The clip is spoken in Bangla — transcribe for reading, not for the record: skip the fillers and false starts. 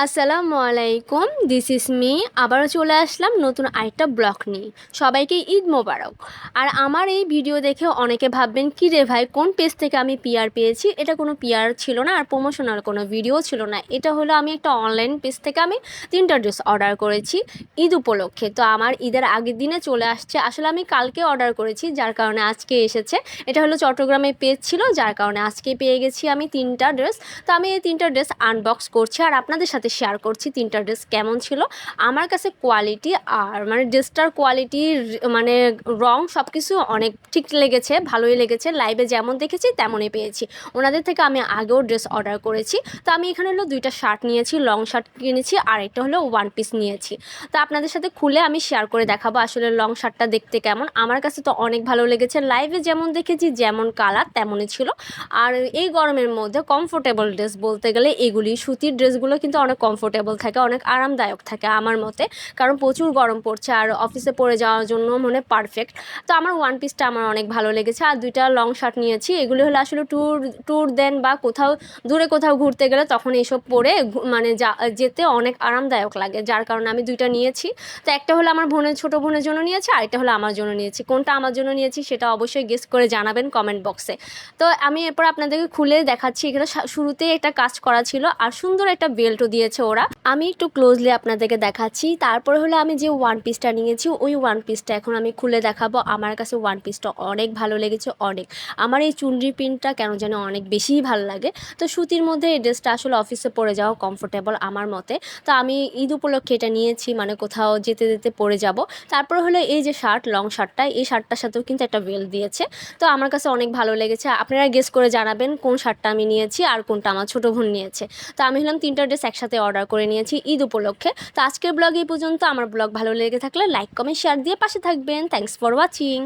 আসসালামু আলাইকুম, দিস ইজ মি। আবারও চলে আসলাম নতুন আরেকটা ব্লগ নিয়ে। সবাইকে ঈদ মোবারক। আর আমার এই ভিডিও দেখে অনেকে ভাববেন কি রে ভাই, কোন পেজ থেকে আমি পিআর পেয়েছি। এটা কোনো পিআর ছিল না, আর প্রমোশনাল কোনো ভিডিও ছিল না। এটা হলো আমি একটা অনলাইন পেজ থেকে আমি 3টা ড্রেস অর্ডার করেছি ঈদ উপলক্ষে। তো আমার ঈদের আগের দিনে চলে আসছে। আসলে আমি কালকে অর্ডার করেছি, যার কারণে আজকে এসেছে। এটা হলো চট্টগ্রামে পেজ ছিল, যার কারণে আজকে পেয়ে গেছি আমি 3টা ড্রেস। তো আমি এই 3টা ড্রেস আনবক্স করছি আর আপনাদের সাথে শেয়ার করছি 3টা ড্রেস কেমন ছিল। আমার কাছে কোয়ালিটি আর মানে ড্রেসটার কোয়ালিটি, মানে রং সব কিছু অনেক ঠিক লেগেছে, ভালোই লেগেছে। লাইভে যেমন দেখেছি তেমনই পেয়েছি। ওনাদের থেকে আমি আগেও ড্রেস অর্ডার করেছি। তো আমি এখানে হলো 2টা শার্ট নিয়েছি, লং শার্ট কিনেছি, আর একটা হলো ওয়ান পিস নিয়েছি। তো আপনাদের সাথে খুলে আমি শেয়ার করে দেখাবো আসলে লং শার্টটা দেখতে কেমন। আমার কাছে তো অনেক ভালো লেগেছে, লাইভে যেমন দেখেছি যেমন কালার তেমনই ছিল। আর এই গরমের মধ্যে কমফোর্টেবল ড্রেস বলতে গেলে এগুলি, সুতির ড্রেসগুলো কিন্তু অনেক কমফোর্টেবল থাকে, অনেক আরামদায়ক থাকে আমার মতে। কারণ প্রচুর গরম পড়ছে আর অফিসে পরে যাওয়ার জন্য মানে পারফেক্ট। তো আমার ওয়ান পিসটা আমার অনেক ভালো লেগেছে। আর 2টা লং শার্ট নিয়েছি। এগুলি হলো আসলে ট্যুর ট্যুর দেন বা কোথাও দূরে কোথাও ঘুরতে গেলে তখন এইসব পরে মানে যেতে অনেক আরামদায়ক লাগে, যার কারণে আমি 2টা নিয়েছি। তো একটা হলো আমার ছোটো বোনের জন্য নিয়েছি, আরেকটা হলো আমার জন্য নিয়েছি। কোনটা আমার জন্য নিয়েছি সেটা অবশ্যই গেস করে জানাবেন কমেন্ট বক্সে। তো আমি এরপর আপনাদেরকে খুলে দেখাচ্ছি। এখানে শুরুতেই একটা কাজ করা ছিল আর সুন্দর একটা বেল্টও দিয়েছে ওরা। আমি একটু ক্লোজলি আপনাদেরকে দেখাচ্ছি। তারপরে হলো আমি যে ওয়ান পিসটা নিয়েছি, ওই ওয়ান পিসটা এখন আমি খুলে দেখাবো। আমার কাছে ওয়ান পিসটা অনেক ভালো লেগেছে, অনেক। আমার এই চুনরি প্রিন্টটা কেন যেন অনেক বেশিই ভালো লাগে। তো সুতির মধ্যে এই ড্রেসটা আসলে অফিসে পরে যাওয়া কমফোর্টেবল আমার মতে। তো আমি ঈদ উপলক্ষে এটা নিয়েছি, মানে কোথাও যেতে যেতে পরে যাব। তারপর হলো এই যে শার্ট, লং শার্টটা, এই শার্টটার সাথেও কিন্তু একটা বেল্ট দিয়েছে। তো আমার কাছে অনেক ভালো লেগেছে। আপনারা গেস করে জানাবেন কোন শার্টটা আমি নিয়েছি আর কোনটা আমার ছোটো বোন নিয়েছে। তো আমি হলাম 3টা ড্রেস একসাথে অর্ডার করে নিয়েছি ঈদ উপলক্ষে। তো আজকের ব্লগ এই পর্যন্ত। আমার ব্লগ ভালো লেগে থাকলে লাইক কমেন্ট শেয়ার দিয়ে পাশে থাকবেন। Thanks for watching.